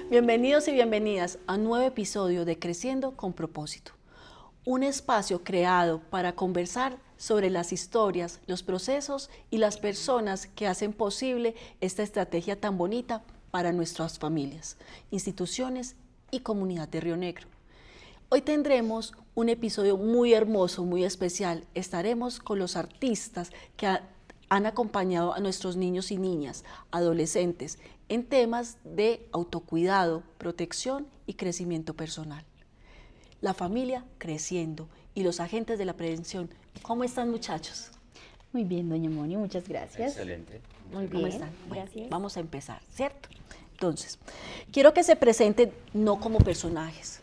Bienvenidos y bienvenidas a un nuevo episodio de Creciendo con Propósito, un espacio creado para conversar sobre las historias, los procesos y las personas que hacen posible esta estrategia tan bonita para nuestras familias, instituciones y comunidad de Río Negro. Hoy tendremos un episodio muy hermoso, muy especial. Estaremos con los artistas que han acompañado a nuestros niños y niñas, adolescentes, en temas de autocuidado, protección y crecimiento personal. La familia creciendo y los agentes de la prevención. ¿Cómo están, muchachos? Muy bien, doña Moni, muchas gracias. Excelente. Muy ¿Cómo bien, están? Bueno, gracias. vamos a empezar, ¿cierto? Entonces, quiero que se presenten no como personajes,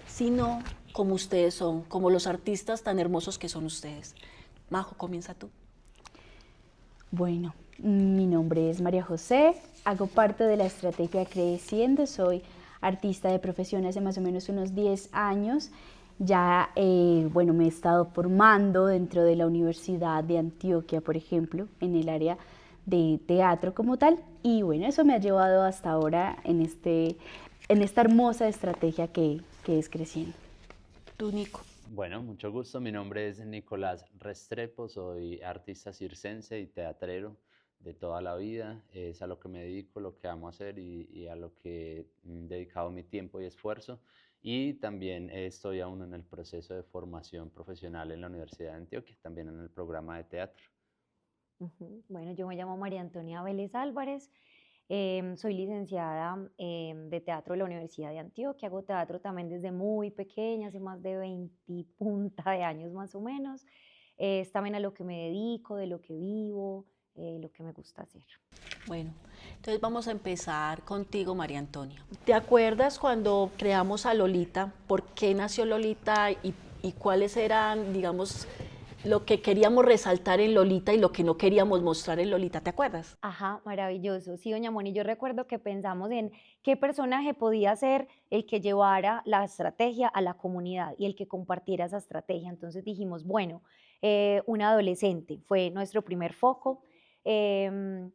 sino como ustedes son, como los artistas tan hermosos que son ustedes. Majo, comienza tú. Bueno, mi nombre es María José, hago parte de la estrategia Creciendo, soy artista de profesión hace más o menos unos 10 años. Ya, me he estado formando dentro de la Universidad de Antioquia, por ejemplo, en el área de teatro como tal. Y bueno, eso me ha llevado hasta ahora en esta hermosa estrategia que es Creciendo. Tú, Nico. Bueno, mucho gusto. Mi nombre es Nicolás Restrepo, soy artista circense y teatrero de toda la vida. Es a lo que me dedico, lo que amo hacer y a lo que he dedicado mi tiempo y esfuerzo. Y también estoy aún en el proceso de formación profesional en la Universidad de Antioquia, también en el programa de teatro. Bueno, yo me llamo María Antonia Vélez Álvarez, soy licenciada de teatro de la Universidad de Antioquia, hago teatro también desde muy pequeña, hace más de 20 punta de años más o menos. Es también a lo que me dedico, de lo que vivo, lo que me gusta hacer. Bueno, entonces vamos a empezar contigo, María Antonia. ¿Te acuerdas cuando creamos a Lolita? ¿Por qué nació Lolita y cuáles eran, digamos, lo que queríamos resaltar en Lolita y lo que no queríamos mostrar en Lolita? ¿Te acuerdas? Ajá, maravilloso. Sí, doña Moni, yo recuerdo que pensamos en qué personaje podía ser el que llevara la estrategia a la comunidad y el que compartiera esa estrategia. Entonces dijimos, bueno, un adolescente fue nuestro primer foco. em,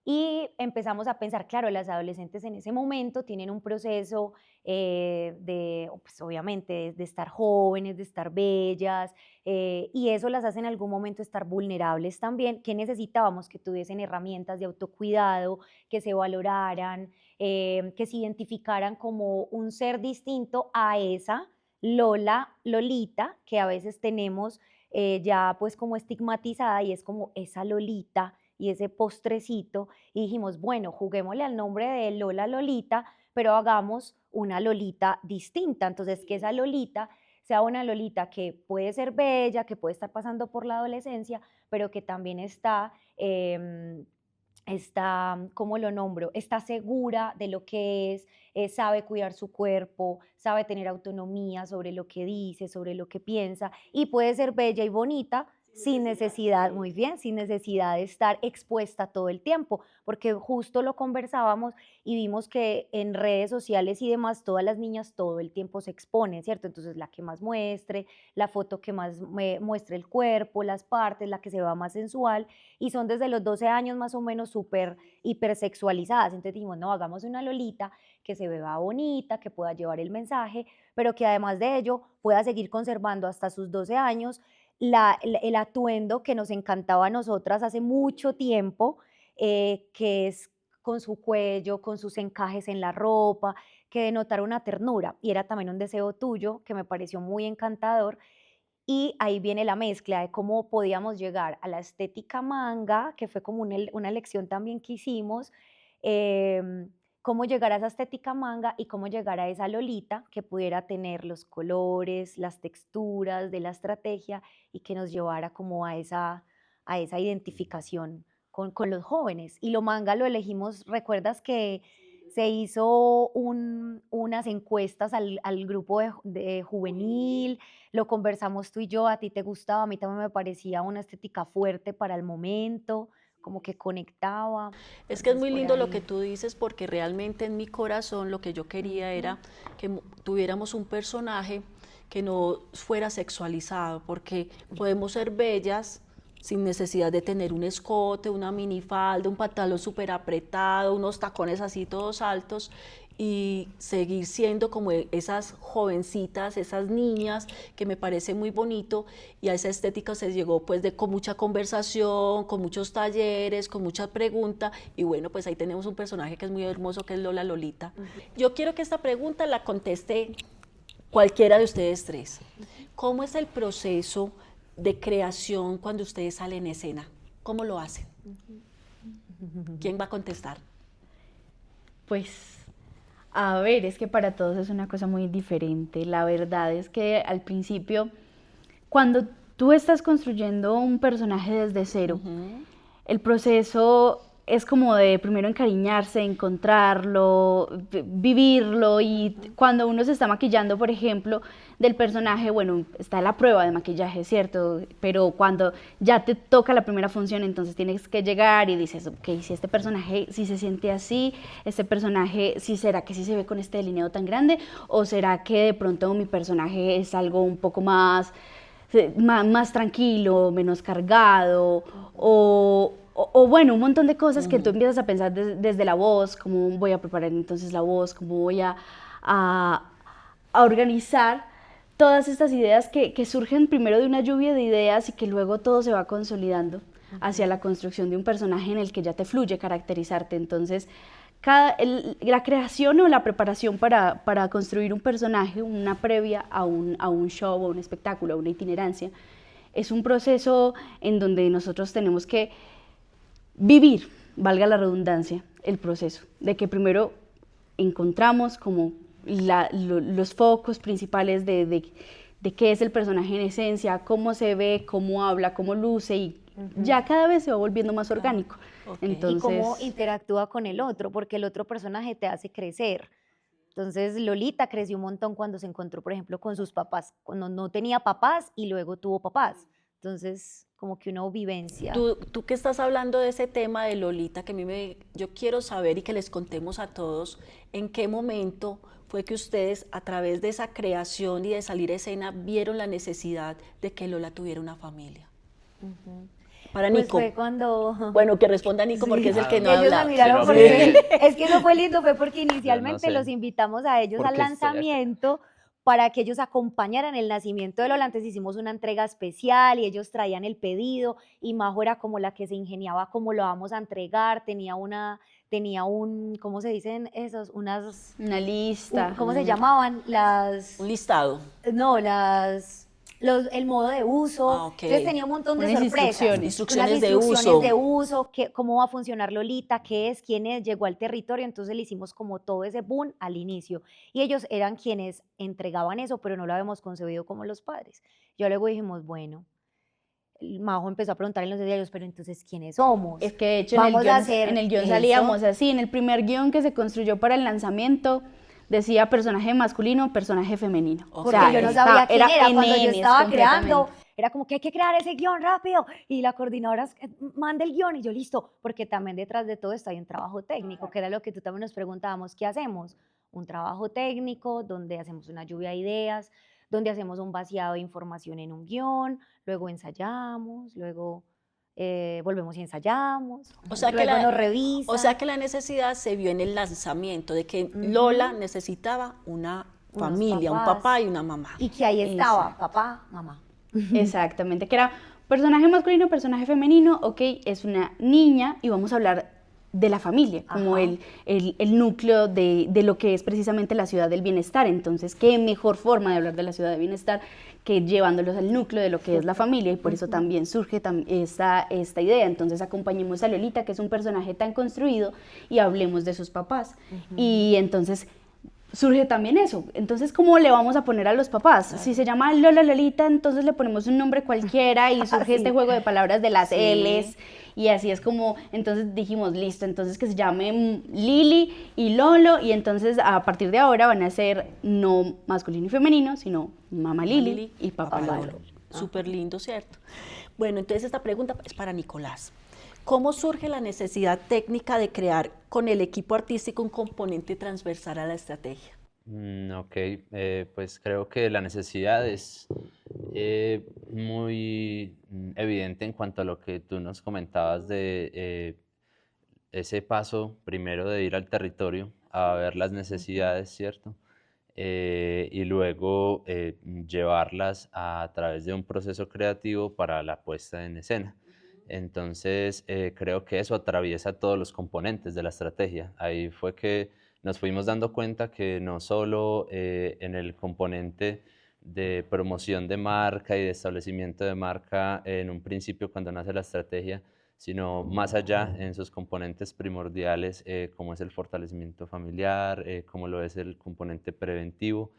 y empezamos a pensar, claro, las adolescentes en ese momento tienen un proceso pues obviamente, de estar jóvenes, de estar bellas, y eso las hace en algún momento estar vulnerables también, que necesitábamos que tuviesen herramientas de autocuidado, que se valoraran, que se identificaran como un ser distinto a esa Lolita, que a veces tenemos ya pues como estigmatizada y es como esa Lolita y ese postrecito, y dijimos, bueno, juguémosle al nombre de Lola Lolita, pero hagamos una Lolita distinta, entonces que esa Lolita sea una Lolita que puede ser bella, que puede estar pasando por la adolescencia, pero que también está, ¿cómo lo nombro? Está segura de lo que es, sabe cuidar su cuerpo, sabe tener autonomía sobre lo que dice, sobre lo que piensa, y puede ser bella y bonita sin necesidad, muy bien, sin necesidad de estar expuesta todo el tiempo, porque justo lo conversábamos y vimos que en redes sociales y demás todas las niñas todo el tiempo se exponen, ¿cierto? Entonces la que más muestre, la foto que más muestre el cuerpo, las partes, la que se vea más sensual, y son desde los 12 años más o menos súper hipersexualizadas. Entonces dijimos, no, hagamos una Lolita que se vea bonita, que pueda llevar el mensaje, pero que además de ello pueda seguir conservando hasta sus 12 años el atuendo que nos encantaba a nosotras hace mucho tiempo, que es con su cuello, con sus encajes en la ropa, que denotara una ternura. Y era también un deseo tuyo que me pareció muy encantador. Y ahí viene la mezcla de cómo podíamos llegar a la estética manga, que fue como una lección también que hicimos, cómo llegar a esa estética manga y cómo llegar a esa Lolita que pudiera tener los colores, las texturas de la estrategia y que nos llevara como a esa identificación con los jóvenes. Y lo manga lo elegimos, ¿recuerdas que se hizo unas encuestas al grupo de juvenil? Lo conversamos tú y yo, a ti te gustaba, a mí también me parecía una estética fuerte para el momento, como que conectaba. Es que es Entonces, muy por lindo lo que ahí. tú dices porque realmente en mi corazón lo que yo quería Ujú. era que tuviéramos un personaje que no fuera sexualizado, porque podemos ser bellas sin necesidad de tener un escote, una minifalda, un pantalón súper apretado, unos tacones así todos altos, y seguir siendo como esas jovencitas, esas niñas, que me parece muy bonito, y a esa estética se llegó pues con mucha conversación, con muchos talleres, con muchas preguntas, y bueno, pues ahí tenemos un personaje que es muy hermoso, que es Lola Lolita. Yo quiero que esta pregunta la conteste cualquiera de ustedes tres. ¿Cómo es el proceso de creación cuando ustedes salen en escena? ¿Cómo lo hacen? ¿Quién va a contestar? Pues, a ver, es que para todos es una cosa muy diferente. La verdad es que al principio, cuando tú estás construyendo un personaje desde cero, el proceso es como de primero encariñarse, encontrarlo, vivirlo, y cuando uno se está maquillando, por ejemplo, del personaje, bueno, está la prueba de maquillaje, ¿cierto? Pero cuando ya te toca la primera función, entonces tienes que llegar y dices, ok, si este personaje, si se siente así, este personaje, si será que sí se ve con este delineado tan grande, o será que de pronto mi personaje es algo un poco más tranquilo, menos cargado, o bueno, un montón de cosas que tú empiezas a pensar desde la voz, cómo voy a preparar entonces la voz, cómo voy a organizar todas estas ideas que surgen primero de una lluvia de ideas y que luego todo se va consolidando hacia la construcción de un personaje en el que ya te fluye caracterizarte. Entonces, la creación o la preparación para construir un personaje, una previa a un show, a un espectáculo, a una itinerancia, es un proceso en donde nosotros tenemos que vivir, valga la redundancia, el proceso, de que primero encontramos como los focos principales de qué es el personaje en esencia, cómo se ve, cómo habla, cómo luce, y ya cada vez se va volviendo más orgánico. Okay. Y cómo interactúa con el otro, porque el otro personaje te hace crecer. Entonces Lolita creció un montón cuando se encontró, por ejemplo, con sus papás, cuando no tenía papás y luego tuvo papás. Entonces, como que una vivencia. Tú que estás hablando de ese tema de Lolita, que yo quiero saber y que les contemos a todos, ¿en qué momento fue que ustedes, a través de esa creación y de salir a escena, vieron la necesidad de que Lola tuviera una familia? Para Pues Nico. fue cuando... Bueno, que responda Nico, Sí, porque es el que no ellos habla. me miraron Pero porque es que eso fue lindo, fue porque inicialmente sé los invitamos a ellos por al qué estoy acá. lanzamiento para que ellos acompañaran el nacimiento de Lola. Antes hicimos una entrega especial y ellos traían el pedido, y Majo era como la que se ingeniaba cómo lo vamos a entregar, tenía un, ¿cómo se dicen esos? Una lista. ¿Cómo se llamaban? Un listado. No, el modo de uso. Ah, ok. Entonces tenía un montón de Unas sorpresas. Instrucciones de Instrucciones uso. de uso, cómo va a funcionar Lolita, qué es, quién es, llegó al territorio. Entonces le hicimos como todo ese boom al inicio. Y ellos eran quienes entregaban eso, pero no lo habíamos concebido como los padres. Ya luego dijimos, bueno, Majo empezó a preguntar en los diarios, pero entonces, ¿quiénes somos? Es que de hecho Vamos a en hacer el guión eso. salíamos así, en el primer guión que se construyó para el lanzamiento decía personaje masculino, personaje femenino. Porque Yo no sabía quién era cuando yo NNs estaba creando. completamente. Era como que hay que crear ese guión rápido, y la coordinadora manda el guión y yo listo, porque también detrás de todo esto hay un trabajo técnico, que era lo que tú también nos preguntábamos, ¿qué hacemos? Un trabajo técnico donde hacemos una lluvia de ideas, donde hacemos un vaciado de información en un guión, luego ensayamos, luego volvemos y ensayamos, O sea, luego nos revisan. o sea que la necesidad se vio en el lanzamiento, de que Lola necesitaba una Unos familia, un papás. papá y una mamá. Y que ahí estaba, papá, mamá. Exactamente, que era personaje masculino, personaje femenino, ok, es una niña y vamos a hablar de la familia, como Ajá. el núcleo de lo que es precisamente la ciudad del bienestar. Entonces, qué mejor forma de hablar de la ciudad del bienestar que llevándolos al núcleo de lo que es la familia, y por eso también surge esta idea. Entonces, acompañemos a Lolita, que es un personaje tan construido, y hablemos de sus papás. Y entonces surge también eso. Entonces, ¿cómo le vamos a poner a los papás? Si se llama Lola Lolita, entonces le ponemos un nombre cualquiera y surge este juego de palabras de las L's, y así es como, entonces dijimos, listo, entonces que se llamen Lili y Lolo, y entonces a partir de ahora van a ser no masculino y femenino, sino mamá Lili y papá Lolo. Súper lindo, ¿cierto? Bueno, entonces esta pregunta es para Nicolás. ¿Cómo surge la necesidad técnica de crear con el equipo artístico un componente transversal a la estrategia? Ok, pues creo que la necesidad es muy evidente en cuanto a lo que tú nos comentabas de ese paso primero de ir al territorio a ver las necesidades, ¿cierto? Y luego llevarlas a través de un proceso creativo para la puesta en escena. Entonces, creo que eso atraviesa todos los componentes de la estrategia. Ahí fue que nos fuimos dando cuenta que no solo en el componente de promoción de marca y de establecimiento de marca en un principio cuando nace la estrategia, sino más allá en sus componentes primordiales, como es el fortalecimiento familiar, como lo es el componente preventivo.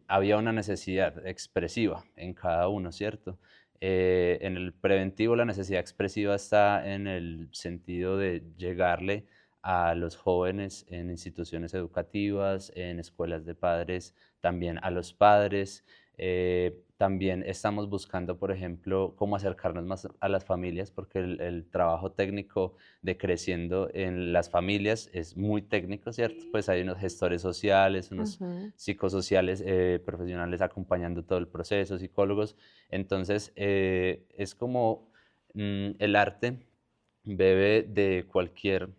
Había una necesidad expresiva en cada uno, ¿cierto? En el preventivo la necesidad expresiva está en el sentido de llegarle a los jóvenes en instituciones educativas, en escuelas de padres, también a los padres. También estamos buscando, por ejemplo, cómo acercarnos más a las familias, porque el trabajo técnico de Creciendo en las familias es muy técnico, ¿cierto? Pues hay unos gestores sociales, unos psicosociales profesionales acompañando todo el proceso, psicólogos. Entonces, es como el arte bebe de cualquier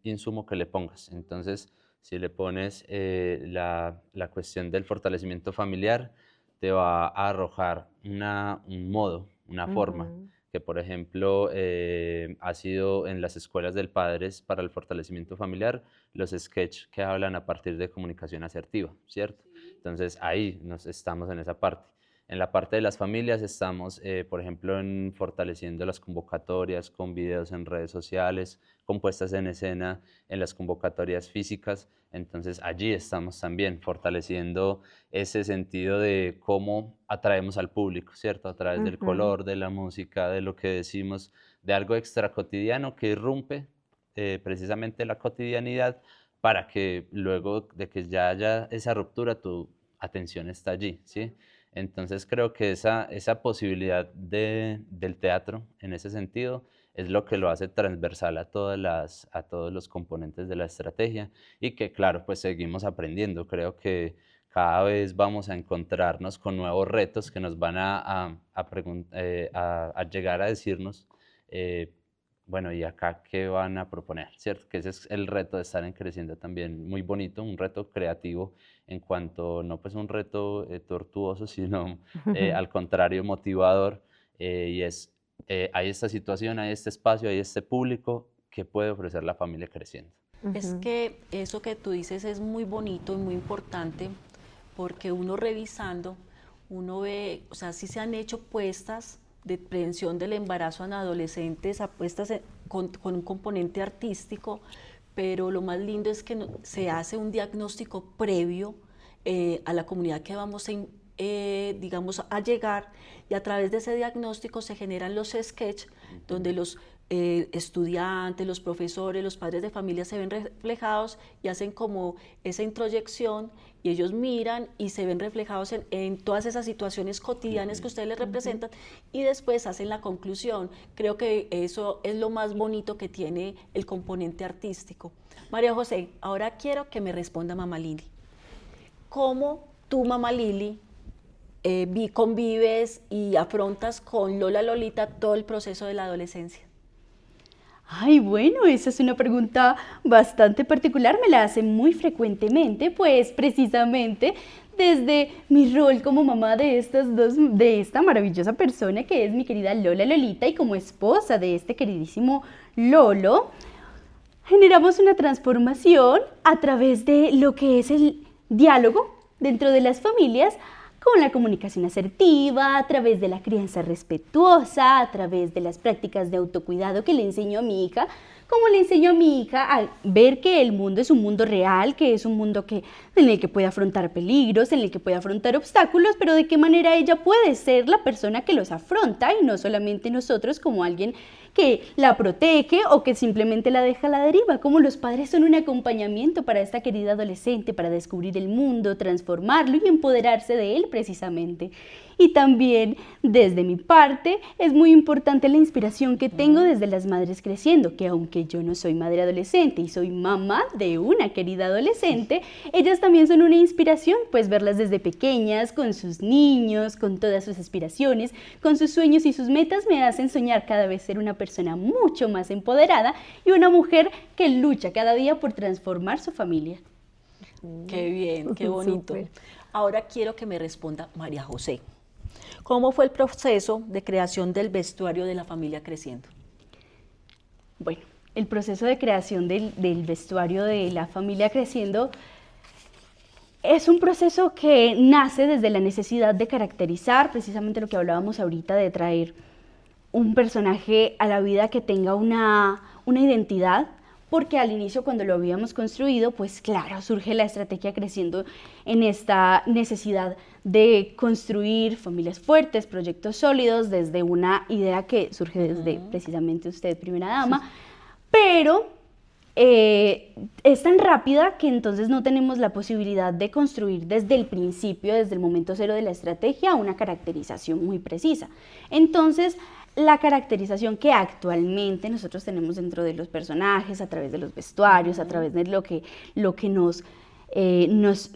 insumo que le pongas. Entonces, si le pones la cuestión del fortalecimiento familiar, te va a arrojar un modo, una forma, que por ejemplo ha sido en las escuelas del Padres para el fortalecimiento familiar, los sketches que hablan a partir de comunicación asertiva, ¿cierto? Entonces ahí estamos en esa parte. En la parte de las familias estamos, por ejemplo, en fortaleciendo las convocatorias con videos en redes sociales, con puestas en escena en las convocatorias físicas. Entonces allí estamos también fortaleciendo ese sentido de cómo atraemos al público, ¿cierto? A través del color, de la música, de lo que decimos, de algo extra cotidiano que irrumpe precisamente la cotidianidad para que luego de que ya haya esa ruptura, tu atención está allí, ¿sí? Entonces creo que esa posibilidad del teatro en ese sentido es lo que lo hace transversal a todos los componentes de la estrategia y que claro, pues seguimos aprendiendo. Creo que cada vez vamos a encontrarnos con nuevos retos que nos van a llegar a decirnos, bueno, ¿y acá qué van a proponer? ¿Cierto? Que ese es el reto de estar en Creciendo también, muy bonito, un reto creativo en cuanto, no pues un reto tortuoso, sino al contrario motivador, y es, hay esta situación, hay este espacio, hay este público que puede ofrecer la familia Creciendo. Es que eso que tú dices es muy bonito y muy importante porque uno revisando, uno ve, o sea, sí se han hecho puestas de prevención del embarazo en adolescentes, apuestas con un componente artístico, pero lo más lindo es que se hace un diagnóstico previo a la comunidad que vamos a, digamos, a llegar, y a través de ese diagnóstico se generan los sketches donde los estudiantes, los profesores, los padres de familia se ven reflejados y hacen como esa introyección y ellos miran y se ven reflejados en todas esas situaciones cotidianas que ustedes les representan y después hacen la conclusión. Creo que eso es lo más bonito que tiene el componente artístico. María José, ahora quiero que me responda Mamá Lili. ¿Cómo tú, Mamá Lili, convives y afrontas con Lola Lolita todo el proceso de la adolescencia? Ay, bueno, esa es una pregunta bastante particular, me la hacen muy frecuentemente, pues precisamente desde mi rol como mamá de esta maravillosa persona que es mi querida Lola Lolita y como esposa de este queridísimo Lolo, generamos una transformación a través de lo que es el diálogo dentro de las familias, con la comunicación asertiva, a través de la crianza respetuosa, a través de las prácticas de autocuidado que le enseño a mi hija, como le enseño a mi hija a ver que el mundo es un mundo real, que es un mundo en el que puede afrontar peligros, en el que puede afrontar obstáculos, pero de qué manera ella puede ser la persona que los afronta y no solamente nosotros como alguien que la protege o que simplemente la deja a la deriva, como los padres son un acompañamiento para esta querida adolescente, para descubrir el mundo, transformarlo y empoderarse de él precisamente. Y también desde mi parte es muy importante la inspiración que tengo desde las madres creciendo, que aunque yo no soy madre adolescente y soy mamá de una querida adolescente, ellas también son una inspiración, pues verlas desde pequeñas, con sus niños, con todas sus aspiraciones, con sus sueños y sus metas, me hacen soñar cada vez ser una persona mucho más empoderada y una mujer que lucha cada día por transformar su familia. Qué bien, qué bonito. Súper. Ahora quiero que me responda María José. ¿Cómo fue el proceso de creación del vestuario de la familia Creciendo? Bueno, el proceso de creación del vestuario de la familia Creciendo es un proceso que nace desde la necesidad de caracterizar, precisamente lo que hablábamos ahorita, de traer un personaje a la vida que tenga una identidad, porque al inicio cuando lo habíamos construido, pues claro, surge la estrategia Creciendo en esta necesidad de construir familias fuertes, proyectos sólidos, desde una idea que surge desde precisamente usted, primera dama, pero es tan rápida que entonces no tenemos la posibilidad de construir desde el principio, desde el momento cero de la estrategia, una caracterización muy precisa. Entonces, la caracterización que actualmente nosotros tenemos dentro de los personajes, a través de los vestuarios, a través de lo que nos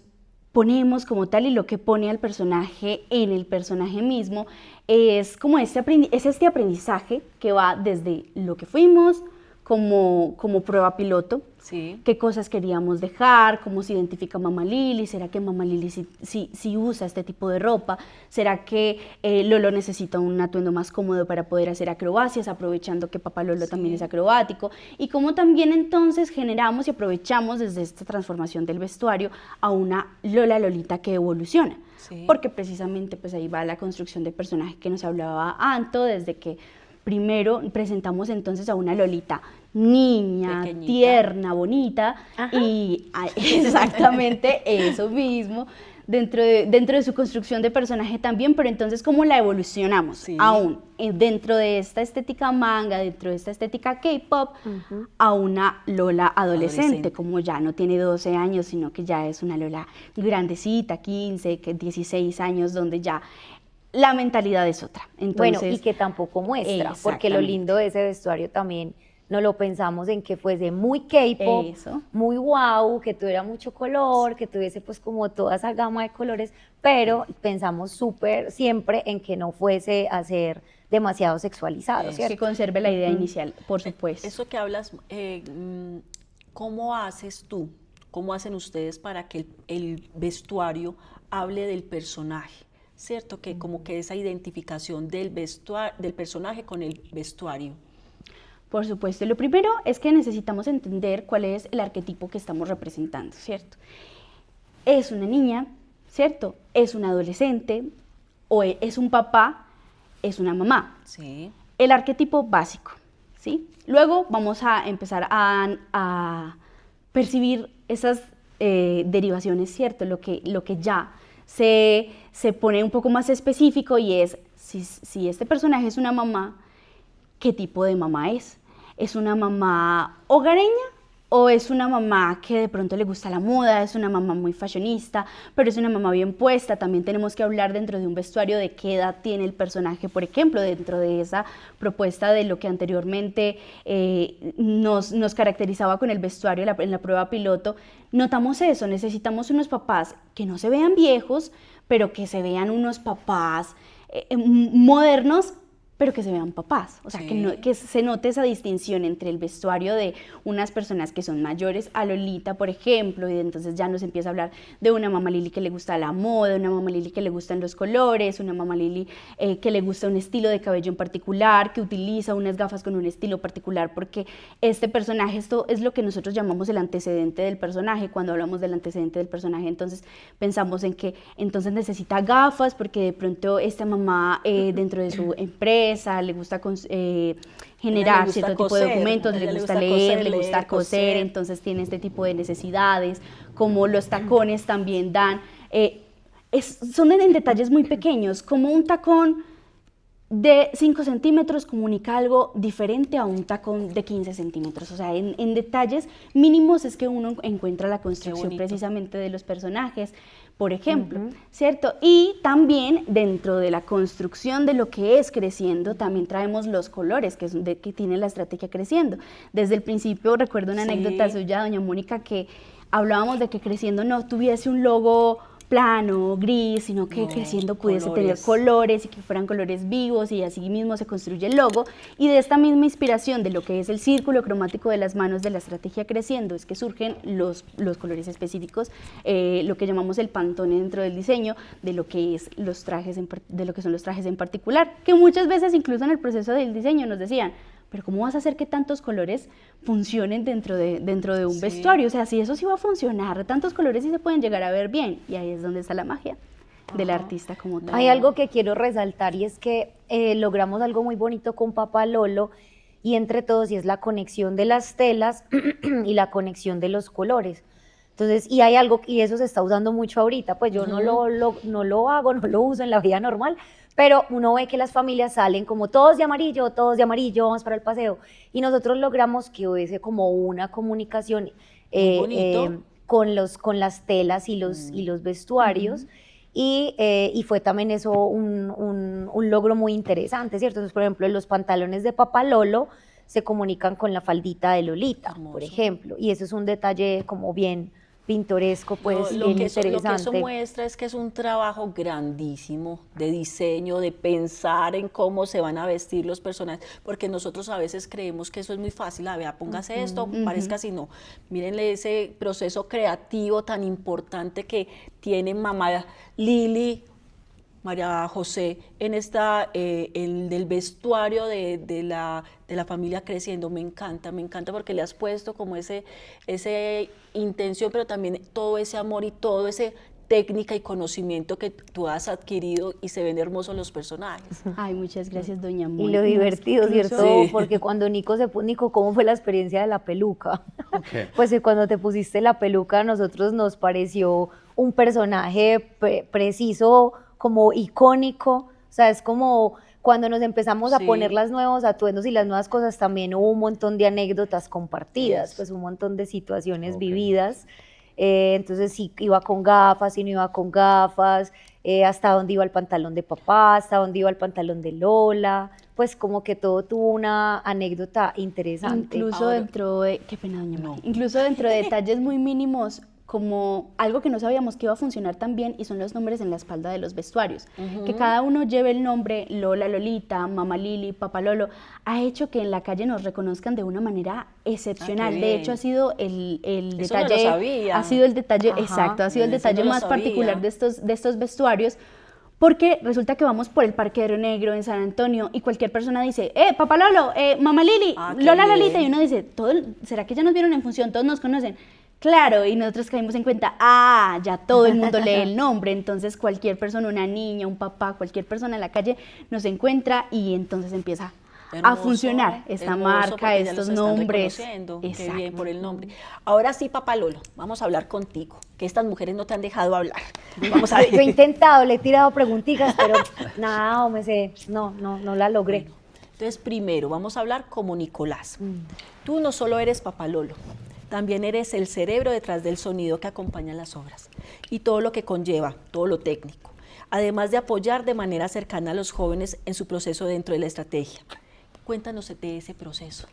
ponemos como tal y lo que pone al personaje en el personaje mismo, es como este aprendizaje que va desde lo que fuimos como prueba piloto, Sí. qué cosas queríamos dejar, cómo se identifica Mamá Lili, será que Mamá Lili sí usa este tipo de ropa, será que Lolo necesita un atuendo más cómodo para poder hacer acrobacias, aprovechando que Papá Lolo también es acrobático, y cómo también entonces generamos y aprovechamos desde esta transformación del vestuario a una Lola Lolita que evoluciona, porque precisamente pues ahí va la construcción de personaje que nos hablaba Anto, desde que primero presentamos entonces a una Lolita niña, Pequeñita, tierna, bonita, y exactamente eso mismo, dentro de su construcción de personaje también, pero entonces cómo la evolucionamos aún dentro de esta estética manga, dentro de esta estética K-pop, a una Lola adolescente, como ya no tiene 12 años, sino que ya es una Lola grandecita, 15, 16 años, donde ya la mentalidad es otra. Entonces, bueno, y que tampoco muestra, porque lo lindo de ese vestuario también no lo pensamos en que fuese muy K-pop, muy wow, que tuviera mucho color, que tuviese pues como toda esa gama de colores, pero pensamos súper siempre en que no fuese a ser demasiado sexualizado, ¿cierto? Que conserve la idea inicial, por supuesto. Eso que hablas, ¿cómo haces tú? ¿Cómo hacen ustedes para que el vestuario hable del personaje? ¿Cierto? Que como que esa identificación del personaje con el vestuario. Por supuesto. Lo primero es que necesitamos entender cuál es el arquetipo que estamos representando, ¿cierto? Es una niña, ¿cierto? Es un adolescente, o es un papá, es una mamá. Sí. El arquetipo básico, ¿sí? Luego vamos a empezar a percibir esas derivaciones, ¿cierto? Lo que ya se pone un poco más específico, y es, si este personaje es una mamá, ¿qué tipo de mamá es? ¿Es una mamá hogareña o es una mamá que de pronto le gusta la moda, es una mamá muy fashionista, pero es una mamá bien puesta? También tenemos que hablar dentro de un vestuario de qué edad tiene el personaje, por ejemplo, dentro de esa propuesta de lo que anteriormente nos caracterizaba con el vestuario en la prueba piloto. Notamos eso, necesitamos unos papás que no se vean viejos, pero que se vean unos papás modernos, pero que se vean papás, o sea, que se note esa distinción entre el vestuario de unas personas que son mayores a Lolita, por ejemplo, y entonces ya nos empieza a hablar de una Mamá Lili que le gusta la moda, una Mamá Lili que le gustan los colores, una Mamá Lili que le gusta un estilo de cabello en particular, que utiliza unas gafas con un estilo particular, porque este personaje, esto es lo que nosotros llamamos el antecedente del personaje. Cuando hablamos del antecedente del personaje, entonces pensamos en que entonces necesita gafas, porque de pronto esta mamá dentro de su empresa le gusta generar cierto tipo de documentos, le gusta leer, le gusta coser, entonces tiene este tipo de necesidades, como los tacones también dan, son en detalles muy pequeños, como un tacón de 5 centímetros comunica algo diferente a un tacón de 15 centímetros. O sea, en detalles mínimos es que uno encuentra la construcción precisamente de los personajes, por ejemplo, ¿cierto? Y también dentro de la construcción de lo que es Creciendo, también traemos los colores que tiene la estrategia Creciendo. Desde el principio recuerdo una anécdota suya, doña Mónica, que hablábamos de que Creciendo no tuviese un logo plano, gris, sino que Creciendo pudiese tener colores y que fueran colores vivos, y así mismo se construye el logo. Y de esta misma inspiración de lo que es el círculo cromático de las manos de la estrategia Creciendo es que surgen los colores específicos, lo que llamamos el pantone dentro del diseño, de lo que es los trajes de lo que son los trajes en particular, que muchas veces incluso en el proceso del diseño nos decían, pero ¿cómo vas a hacer que tantos colores funcionen dentro de un vestuario? O sea, si eso sí va a funcionar, tantos colores sí se pueden llegar a ver bien. Y ahí es donde está la magia del artista como tal. Hay algo que quiero resaltar, y es que logramos algo muy bonito con Papá Lolo y entre todos, y es la conexión de las telas y la conexión de los colores. Entonces, y hay algo, y eso se está usando mucho ahorita, pues yo no lo hago, no lo uso en la vida normal, pero uno ve que las familias salen como todos de amarillo, vamos para el paseo, y nosotros logramos que hubiese como una comunicación con las telas y los vestuarios, y fue también eso un logro muy interesante, ¿cierto? Entonces, por ejemplo, los pantalones de Papá Lolo se comunican con la faldita de Lolita, por ejemplo, y eso es un detalle como bien pintoresco, pues bien interesante. Lo que eso muestra es que es un trabajo grandísimo de diseño, de pensar en cómo se van a vestir los personajes, porque nosotros a veces creemos que eso es muy fácil, vea, póngase esto, parezca así, no. Mírenle ese proceso creativo tan importante que tiene mamá Lili, María José, en el del vestuario de la familia Creciendo. Me encanta porque le has puesto como ese intención, pero también todo ese amor y todo ese técnica y conocimiento que tú has adquirido, y se ven hermosos los personajes. Ay, muchas gracias, doña Mónica. Y lo divertido, ¿cierto? Porque cuando Nico, ¿cómo fue la experiencia de la peluca? Pues cuando te pusiste la peluca, a nosotros nos pareció un personaje preciso, como icónico. O sea, es como cuando nos empezamos a poner los nuevos atuendos y las nuevas cosas, también hubo un montón de anécdotas compartidas, pues un montón de situaciones vividas. Entonces, si iba con gafas, si no iba con gafas, hasta dónde iba el pantalón de papá, hasta dónde iba el pantalón de Lola, pues como que todo tuvo una anécdota interesante. Incluso dentro de, qué pena, doña María, incluso dentro de detalles muy mínimos, como algo que no sabíamos que iba a funcionar tan bien, y son los nombres en la espalda de los vestuarios. Que cada uno lleve el nombre Lola, Lolita, Mamá Lili, Papá Lolo, ha hecho que en la calle nos reconozcan de una manera excepcional. De hecho, ha sido el detalle, no lo sabía. ha sido el detalle, exacto, ha sido el detalle más particular de estos vestuarios, porque resulta que vamos por el Parque de Río Negro en San Antonio y cualquier persona dice, Papá Lolo, Mamá Lili, Lola, Lolita, y uno dice, ¿será que ya nos vieron en función? Todos nos conocen. Claro, y nosotros caímos en cuenta, ya todo el mundo lee el nombre, entonces cualquier persona, una niña, un papá, cualquier persona en la calle nos encuentra, y entonces empieza a funcionar esta marca, estos nombres. Qué bien por el nombre. Ahora sí, Papá Lolo, vamos a hablar contigo, que estas mujeres no te han dejado hablar. Vamos a ver. Yo he intentado, le he tirado preguntitas, pero nada, no la logré. Bueno, entonces, primero vamos a hablar como Nicolás. Tú no solo eres Papá Lolo, también eres el cerebro detrás del sonido que acompaña las obras y todo lo que conlleva, todo lo técnico, además de apoyar de manera cercana a los jóvenes en su proceso dentro de la estrategia. Cuéntanos de ese proceso.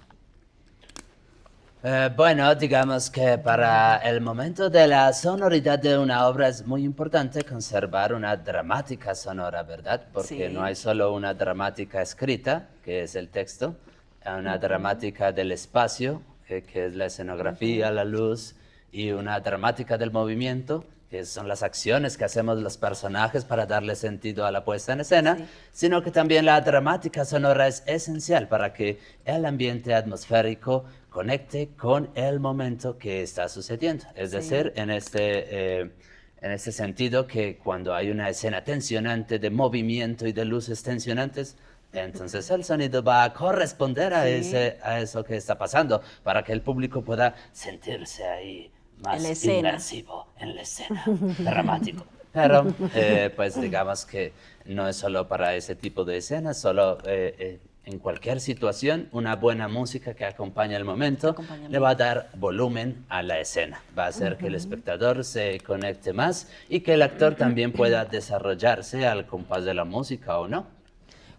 Bueno, digamos que para el momento de la sonoridad de una obra es muy importante conservar una dramática sonora, ¿verdad? Porque no hay solo una dramática escrita, que es el texto, una dramática del espacio, que es la escenografía, la luz, y una dramática del movimiento, que son las acciones que hacemos los personajes para darle sentido a la puesta en escena, sino que también la dramática sonora es esencial para que el ambiente atmosférico conecte con el momento que está sucediendo. Es decir, en este sentido, que cuando hay una escena tensionante de movimiento y de luces tensionantes, entonces el sonido va a corresponder a eso que está pasando, para que el público pueda sentirse ahí más inmersivo en la escena, dramático. pero pues digamos que no es solo para ese tipo de escenas, solo en cualquier situación, una buena música que acompaña el momento le va a dar volumen a la escena, va a hacer que el espectador se conecte más y que el actor también pueda desarrollarse al compás de la música o no.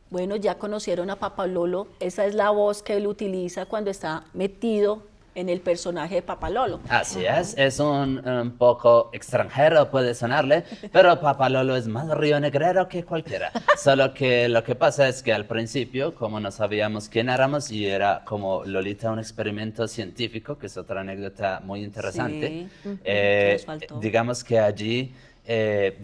Bueno, ya conocieron a Papalolo, esa es la voz que él utiliza cuando está metido en el personaje de Papalolo. Así es un poco extranjero, puede sonarle, pero Papalolo es más rionegrero que cualquiera. Solo que lo que pasa es que al principio, como no sabíamos quién éramos y era como Lolita un experimento científico, que es otra anécdota muy interesante, Sí, que nos faltó. digamos que allí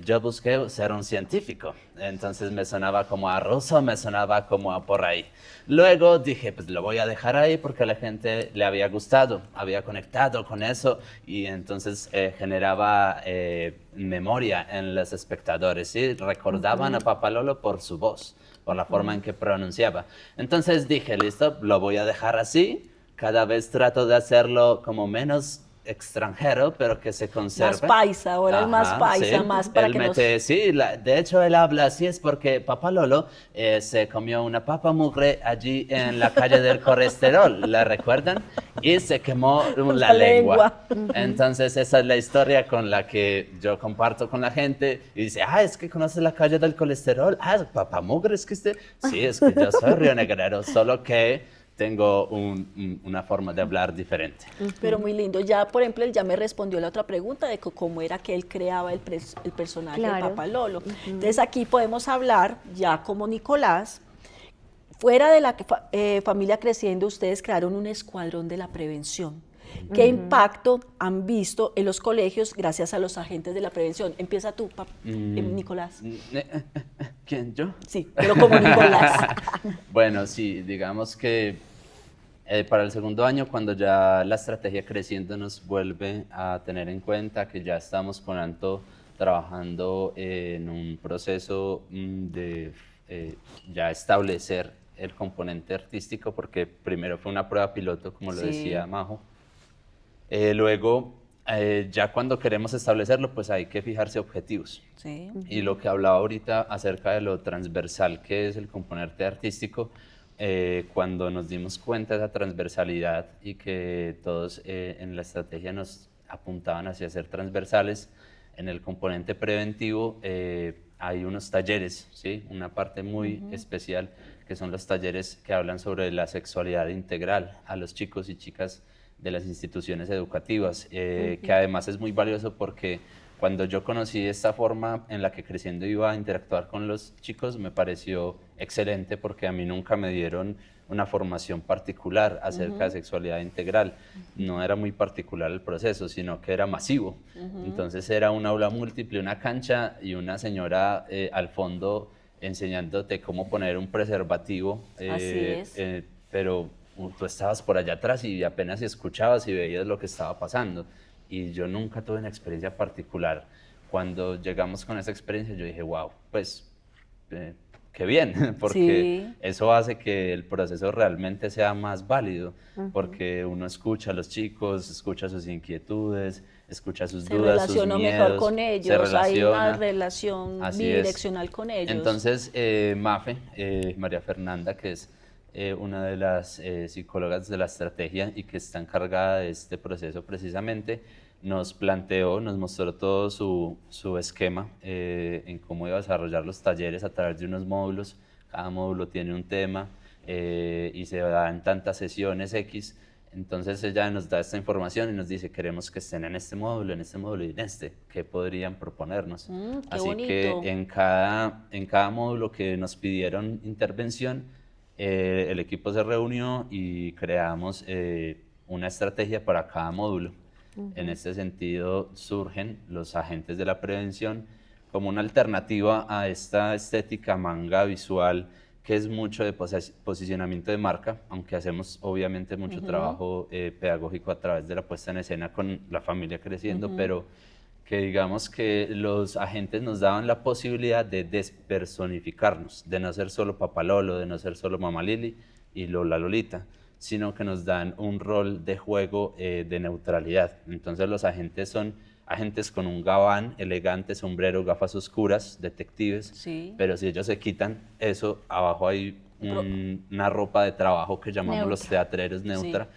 yo busqué ser un científico, entonces me sonaba como a ruso, me sonaba como a por ahí. Luego dije, pues lo voy a dejar ahí porque a la gente le había gustado, había conectado con eso y entonces generaba memoria en los espectadores, ¿sí? Recordaban a Papalolo por su voz, por la forma en que pronunciaba. Entonces dije, listo, lo voy a dejar así, cada vez trato de hacerlo como menos extranjero, pero que se conserve. Más paisa, ahora es más paisa, sí. más para Él que mete, sí, de hecho él habla así, es porque Papalolo se comió una papa mugre allí en la calle del colesterol, ¿la recuerdan? Y se quemó la lengua. Entonces esa es la historia con la que yo comparto con la gente y dice, es que conoce la calle del colesterol, papa mugre, es que usted, sí, es que yo soy rionegrero, solo que tengo una forma de hablar diferente. Pero muy lindo. Ya, por ejemplo, él ya me respondió la otra pregunta de cómo era que él creaba el personaje de Papalolo. Entonces aquí podemos hablar ya como Nicolás. Fuera de la familia Creciendo, ustedes crearon un escuadrón de la prevención. ¿Qué impacto han visto en los colegios gracias a los agentes de la prevención? Empieza tú, Nicolás. ¿Quién, yo? Sí, pero como Nicolás. Bueno, sí, digamos que para el segundo año, cuando ya la estrategia Creciendo nos vuelve a tener en cuenta que ya estamos con Anto trabajando en un proceso de ya establecer el componente artístico, porque primero fue una prueba piloto, como lo decía Majo. Luego, ya cuando queremos establecerlo, pues hay que fijarse objetivos. Sí. Y lo que hablaba ahorita acerca de lo transversal que es el componente artístico, cuando nos dimos cuenta de esa transversalidad y que todos en la estrategia nos apuntaban hacia ser transversales, en el componente preventivo hay unos talleres, ¿sí? Una parte muy especial que son los talleres que hablan sobre la sexualidad integral a los chicos y chicas de las instituciones educativas, que además es muy valioso porque cuando yo conocí esta forma en la que Creciendo iba a interactuar con los chicos, me pareció excelente porque a mí nunca me dieron una formación particular acerca de sexualidad integral. No era muy particular el proceso, sino que era masivo. Entonces era un aula múltiple, una cancha y una señora al fondo enseñándote cómo poner un preservativo. Así es. Pero tú estabas por allá atrás y apenas escuchabas y veías lo que estaba pasando. Y yo nunca tuve una experiencia particular. Cuando llegamos con esa experiencia, yo dije, wow, pues qué bien, porque eso hace que el proceso realmente sea más válido, porque uno escucha a los chicos, escucha sus inquietudes, escucha sus dudas, sus miedos. Se relaciona mejor con ellos, hay una relación bidireccional con ellos. Entonces, Mafe, María Fernanda, que es una de las psicólogas de la estrategia y que está encargada de este proceso precisamente, nos planteó, nos mostró todo su esquema en cómo iba a desarrollar los talleres a través de unos módulos. Cada módulo tiene un tema y se dan tantas sesiones X. Entonces ella nos da esta información y nos dice, queremos que estén en este módulo y en este. ¿Qué podrían proponernos? Así bonito. que en cada módulo que nos pidieron intervención, el equipo se reunió y creamos una estrategia para cada módulo. En este sentido surgen los agentes de la prevención como una alternativa a esta estética manga visual que es mucho de posicionamiento de marca, aunque hacemos obviamente mucho trabajo pedagógico a través de la puesta en escena con la familia Creciendo, pero que digamos que los agentes nos daban la posibilidad de despersonificarnos, de no ser solo Papalolo, de no ser solo Mamá Lili y Lola Lolita, sino que nos dan un rol de juego de neutralidad. Entonces los agentes son agentes con un gabán elegante, sombrero, gafas oscuras, detectives, Sí. pero si ellos se quitan eso, abajo hay una ropa de trabajo que llamamos los Neutra. teatreros neutra,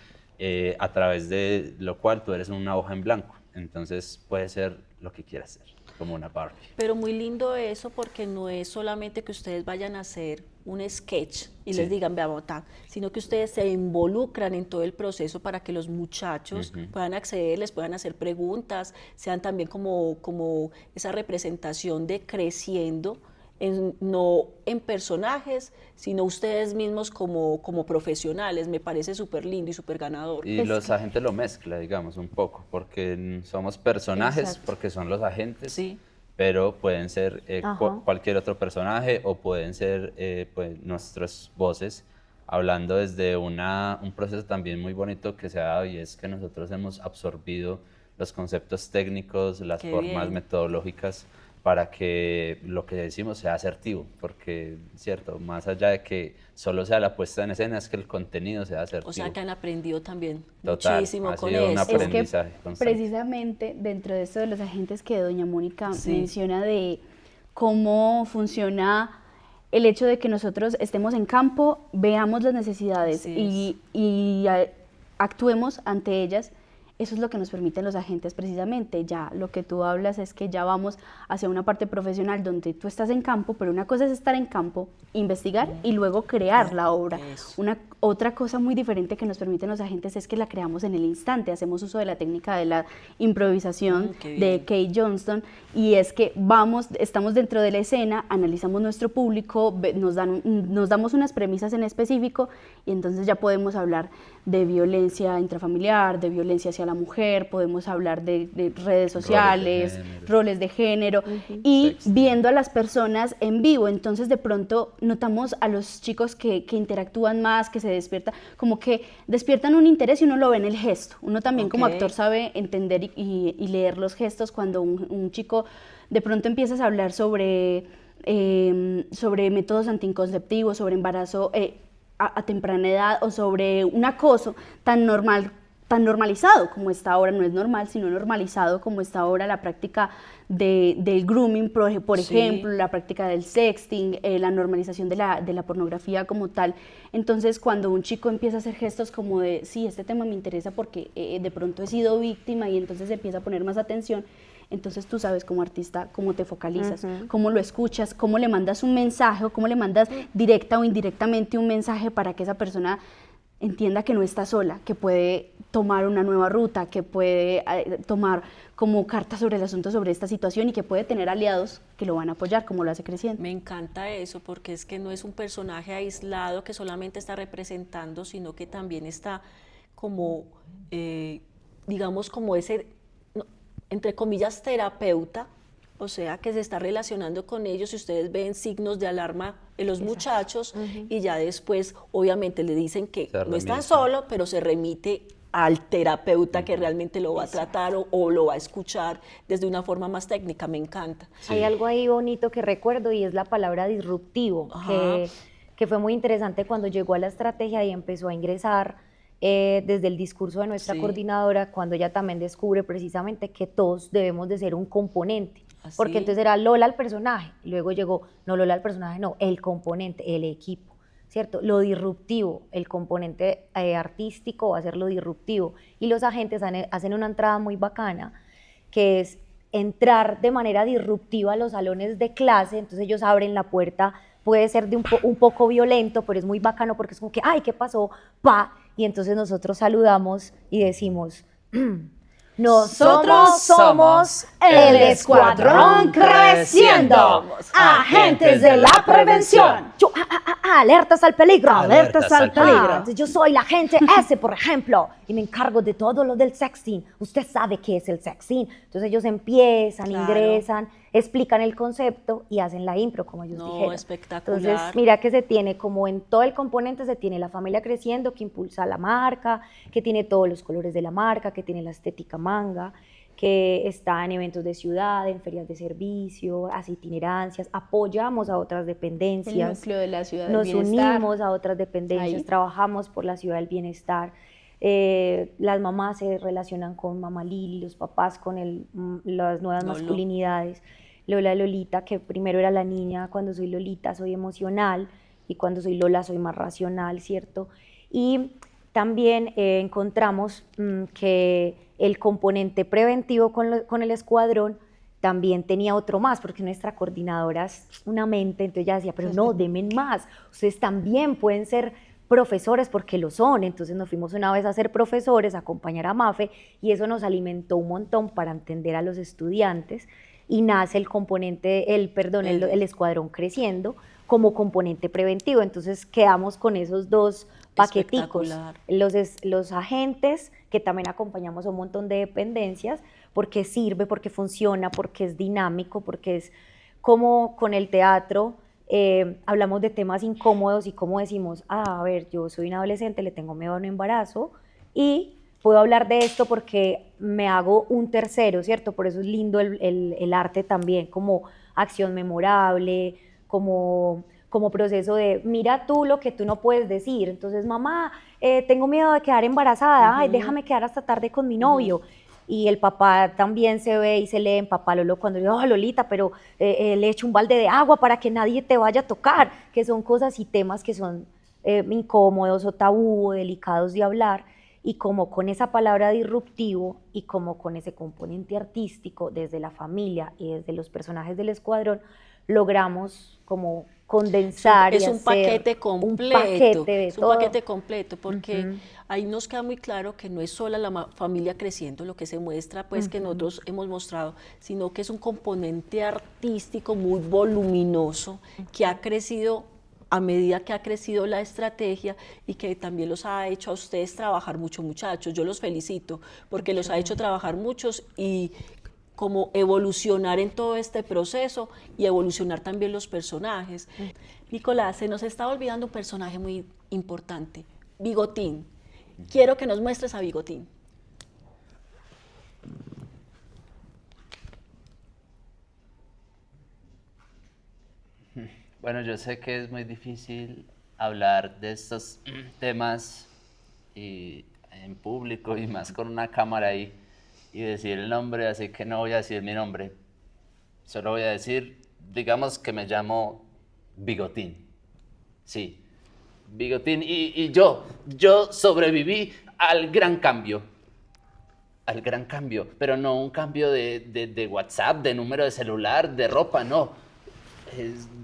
a través de lo cual tú eres una hoja en blanco, entonces puede ser lo que quieras ser, como una Barbie. Pero muy lindo eso porque no es solamente que ustedes vayan a hacer un sketch y Sí. les digan, veamos, tan, sino que ustedes se involucran en todo el proceso para que los muchachos puedan acceder, les puedan hacer preguntas, sean también como esa representación de creciendo, no en personajes, sino ustedes mismos como profesionales. Me parece súper lindo y súper ganador. Y Es los que- agentes lo mezcla, digamos, un poco, porque somos personajes, Exacto. porque son los agentes, Sí. pero pueden ser Ajá. cualquier otro personaje o pueden ser pues, nuestras voces, hablando desde un proceso también muy bonito que se ha dado, y es que nosotros hemos absorbido los conceptos técnicos, las Qué formas bien. metodológicas, para que lo que decimos sea asertivo, porque, cierto, más allá de que solo sea la puesta en escena, es que el contenido sea asertivo. O sea que han aprendido también Total, muchísimo ha con sido un eso. Es que aprendizaje constante. precisamente dentro de esto de los agentes que doña Mónica Sí. menciona de cómo funciona el hecho de que nosotros estemos en campo, veamos las necesidades Así y actuemos ante ellas. Eso es lo que nos permiten los agentes precisamente. Ya lo que tú hablas es que ya vamos hacia una parte profesional donde tú estás en campo, pero una cosa es estar en campo, investigar y luego crear la obra. Eso. Otra cosa muy diferente que nos permiten los agentes es que la creamos en el instante. Hacemos uso de la técnica de la improvisación Qué de bien. Kate Johnston, y es que estamos dentro de la escena, analizamos nuestro público, nos damos unas premisas en específico, y entonces ya podemos hablar de violencia intrafamiliar, de violencia hacia la mujer, podemos hablar de redes sociales, roles de género, y Sexting. viendo a las personas en vivo. Entonces de pronto notamos a los chicos que interactúan más, que se despiertan, como que despiertan un interés y uno lo ve en el gesto. Uno también como Ok. actor sabe entender y leer los gestos cuando un chico de pronto empiezas a hablar sobre métodos anticonceptivos, sobre embarazo a temprana edad, o sobre un acoso tan normalizado como está ahora. No es normal, sino normalizado como está ahora la práctica del grooming, por Sí. ejemplo, la práctica del sexting, la normalización de la pornografía como tal. Entonces, cuando un chico empieza a hacer gestos como de, sí, este tema me interesa porque de pronto he sido víctima, y entonces empieza a poner más atención, entonces tú sabes como artista cómo te focalizas, cómo lo escuchas, cómo le mandas un mensaje, o cómo le mandas directa o indirectamente un mensaje para que esa persona entienda que no está sola, que puede tomar una nueva ruta, que puede tomar como carta sobre el asunto, sobre esta situación, y que puede tener aliados que lo van a apoyar, como lo hace Creciendo. Me encanta eso porque es que no es un personaje aislado que solamente está representando, sino que también está como, digamos, como ese, no, entre comillas, terapeuta, o sea, que se está relacionando con ellos, y ustedes ven signos de alarma en los muchachos, y ya después, obviamente, le dicen que Se no están remite. solos, pero se remite al terapeuta que realmente lo va a tratar o lo va a escuchar desde una forma más técnica. Me encanta. Hay algo ahí bonito que recuerdo, y es la palabra disruptivo, Ajá. que fue muy interesante cuando llegó a la estrategia y empezó a ingresar desde el discurso de nuestra Sí. coordinadora, cuando ella también descubre precisamente que todos debemos de ser un componente. ¿Así? Porque entonces era Lola el personaje, luego llegó, no Lola el personaje, no, el componente, el equipo, ¿cierto? Lo disruptivo, el componente artístico va a ser lo disruptivo. Y los agentes hacen una entrada muy bacana, que es entrar de manera disruptiva a los salones de clase. Entonces ellos abren la puerta, puede ser de un poco violento, pero es muy bacano porque es como que, ay, ¿qué pasó? ¡Pa! Y entonces nosotros saludamos y decimos, nosotros somos el Escuadrón Creciendo, agentes de la prevención. Alertas al peligro. Alertas al peligro. Entonces yo soy la agente S, por ejemplo, y me encargo de todo lo del sexting. Usted sabe qué es el sexting. Entonces ellos empiezan, Claro. ingresan, explican el concepto y hacen la impro, como ellos No, dijeron. espectacular. Entonces, mira que se tiene como en todo el componente, se tiene la familia Creciendo, que impulsa la marca, que tiene todos los colores de la marca, que tiene la estética manga, que está en eventos de ciudad, en ferias de servicio, hace itinerancias, apoyamos a otras El dependencias, núcleo de la ciudad del nos bienestar. unimos a otras dependencias, Ahí. trabajamos por la ciudad del bienestar. las mamás se relacionan con Mamá Lili, los papás con las nuevas Lolo. masculinidades. Lola, Lolita, que primero era la niña, cuando soy Lolita soy emocional y cuando soy Lola soy más racional, ¿cierto? Y también encontramos que el componente preventivo con el escuadrón también tenía otro más, porque nuestra coordinadora es una mente, entonces ella decía, pero no, denme más, ustedes también pueden ser profesores porque lo son. Entonces nos fuimos una vez a ser profesores, a acompañar a Mafe, y eso nos alimentó un montón para entender a los estudiantes, y nace el componente, el escuadrón creciendo como componente preventivo. Entonces quedamos con esos dos paqueticos, los agentes, que también acompañamos a un montón de dependencias, porque sirve, porque funciona, porque es dinámico, porque es como con el teatro. Hablamos de temas incómodos y cómo decimos, a ver, yo soy un adolescente, le tengo miedo a un embarazo y puedo hablar de esto porque me hago un tercero, ¿cierto? Por eso es lindo el arte también, como acción memorable, como proceso de, mira tú lo que tú no puedes decir. Entonces, mamá, tengo miedo de quedar embarazada, ay, déjame quedar hasta tarde con mi novio. Y el papá también se ve y se lee en Papá Lolo cuando dice, oh, Lolita, pero le echo un balde de agua para que nadie te vaya a tocar, que son cosas y temas que son incómodos o tabú o delicados de hablar, y como con esa palabra disruptivo y como con ese componente artístico desde la familia y desde los personajes del escuadrón, logramos como condensar es y un hacer paquete completo, un paquete de es un todo. paquete completo, porque ahí nos queda muy claro que no es sola la familia creciendo lo que se muestra, pues que nosotros hemos mostrado, sino que es un componente artístico muy voluminoso que ha crecido a medida que ha crecido la estrategia y que también los ha hecho a ustedes trabajar mucho, muchachos. Yo los felicito porque los ha hecho trabajar muchos y como evolucionar en todo este proceso y evolucionar también los personajes. Nicolás, se nos está olvidando un personaje muy importante, Bigotín. Quiero que nos muestres a Bigotín. Bueno, yo sé que es muy difícil hablar de estos temas en público y más con una cámara ahí y decir el nombre, así que no voy a decir mi nombre. Solo voy a decir, digamos que me llamo Bigotín. Sí, Bigotín. Y yo sobreviví al gran cambio. Al gran cambio, pero no un cambio de WhatsApp, de número de celular, de ropa, no.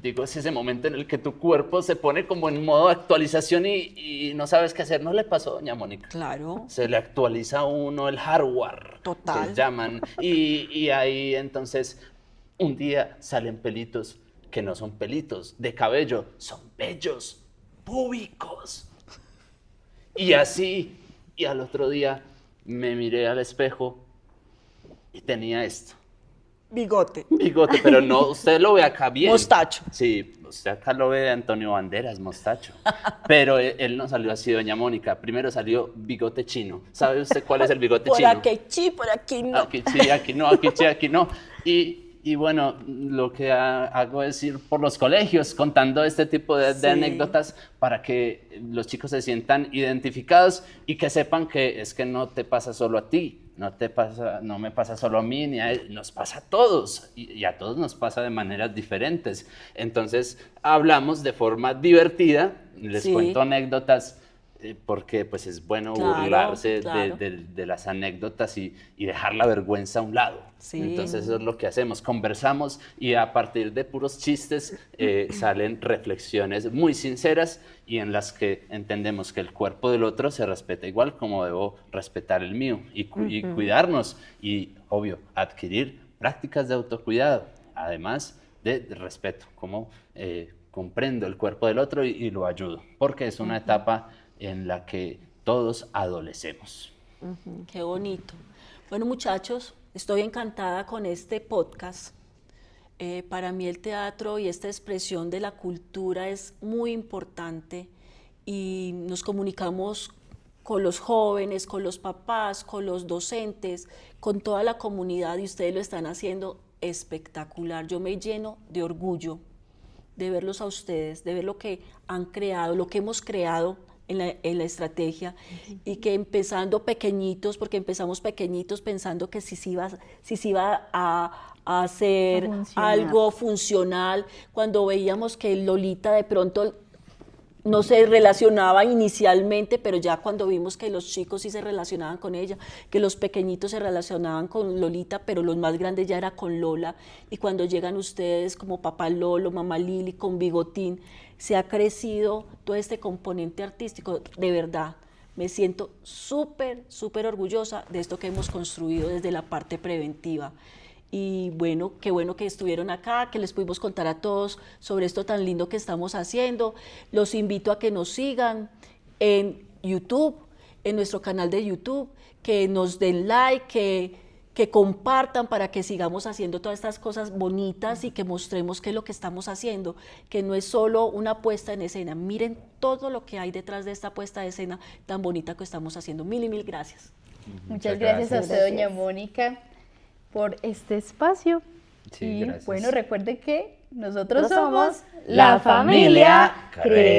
Digo, es ese momento en el que tu cuerpo se pone como en modo actualización y no sabes qué hacer. ¿No le pasó, doña Mónica? Claro. Se le actualiza a uno el hardware, Total. que llaman, y ahí entonces un día salen pelitos que no son pelitos de cabello, son vellos púbicos. Y así, y al otro día me miré al espejo y tenía esto. Bigote. Bigote, pero no, usted lo ve acá bien. Mostacho. Sí, usted acá lo ve de Antonio Banderas, mostacho. Pero él no salió así, doña Mónica. Primero salió bigote chino. ¿Sabe usted cuál es el bigote chino? Por aquí sí, por aquí no. Aquí sí, aquí no, aquí sí, aquí no. Y bueno, lo que hago es ir por los colegios contando este tipo de anécdotas para que los chicos se sientan identificados y que sepan que es que no te pasa solo a ti. No me pasa solo a mí, ni a él, nos pasa a todos y a todos nos pasa de maneras diferentes. Entonces hablamos de forma divertida, les cuento anécdotas porque pues es bueno burlarse de las anécdotas y dejar la vergüenza a un lado. Entonces eso es lo que hacemos, conversamos y a partir de puros chistes salen reflexiones muy sinceras y en las que entendemos que el cuerpo del otro se respeta igual como debo respetar el mío y cuidarnos y, obvio, adquirir prácticas de autocuidado, además de respeto, como comprendo el cuerpo del otro y lo ayudo, porque es una etapa en la que todos adolecemos. Qué bonito. Bueno, muchachos, estoy encantada con este podcast. Para mí el teatro y esta expresión de la cultura es muy importante y nos comunicamos con los jóvenes, con los papás, con los docentes, con toda la comunidad y ustedes lo están haciendo espectacular. Yo me lleno de orgullo de verlos a ustedes, de ver lo que han creado, lo que hemos creado en la estrategia y que empezando pequeñitos, porque empezamos pequeñitos pensando que si se iba a hacer algo funcional, cuando veíamos que Lolita de pronto no se relacionaba inicialmente, pero ya cuando vimos que los chicos sí se relacionaban con ella, que los pequeñitos se relacionaban con Lolita, pero los más grandes ya era con Lola, y cuando llegan ustedes como Papá Lolo, Mamá Lili, con Bigotín, se ha crecido todo este componente artístico, de verdad. Me siento súper, súper orgullosa de esto que hemos construido desde la parte preventiva. Y bueno, qué bueno que estuvieron acá, que les pudimos contar a todos sobre esto tan lindo que estamos haciendo. Los invito a que nos sigan en YouTube, en nuestro canal de YouTube, que nos den like, que compartan para que sigamos haciendo todas estas cosas bonitas y que mostremos qué es lo que estamos haciendo, que no es solo una puesta en escena. Miren todo lo que hay detrás de esta puesta de escena tan bonita que estamos haciendo. Mil y mil gracias. Muchas gracias a usted, doña Mónica, por este espacio. Sí, y gracias. bueno, recuerden que nosotros somos somos la familia Creciendo.